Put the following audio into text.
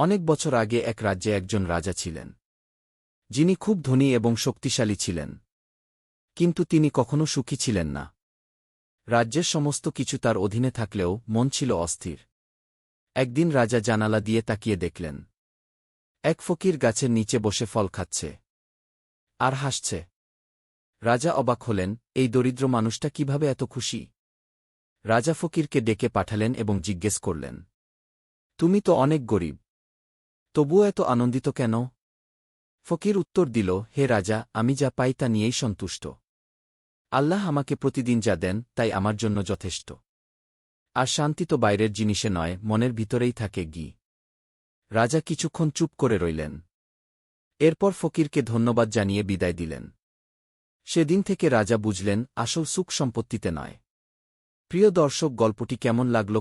অনেক বছর আগে এক রাজ্যে একজন রাজা ছিলেন, যিনি খুব ধনী এবং শক্তিশালী ছিলেন। কিন্তু তিনি কখনো সুখী ছিলেন না। রাজ্যের সমস্ত কিছু তার অধীনে থাকলেও মন ছিল অস্থির। একদিন রাজা জানালা দিয়ে তাকিয়ে দেখলেন, এক ফকির গাছের নিচে বসে ফল খাচ্ছে আর হাসছে। রাজা অবাক হলেন, এই দরিদ্র মানুষটা কিভাবে এত খুশি? রাজা ফকিরকে ডেকে পাঠালেন এবং জিজ্ঞেস করলেন, তুমি তো অনেক গরিব, তবুও এত আনন্দিত কেন? ফকির উত্তর দিল, হে রাজা, আমি যা পাই তা নিয়েই সন্তুষ্ট। আল্লাহ আমাকে প্রতিদিন যা দেন তাই আমার জন্য যথেষ্ট। আর শান্তি তো বাইরের জিনিসে নয়, মনের ভিতরেই থাকে গি। রাজা কিছুক্ষণ চুপ করে রইলেন। এরপর ফকিরকে ধন্যবাদ জানিয়ে বিদায় দিলেন। সেদিন থেকে রাজা বুঝলেন, আসল সুখ সম্পত্তিতে নয়। প্রিয় দর্শক, গল্পটি কেমন লাগল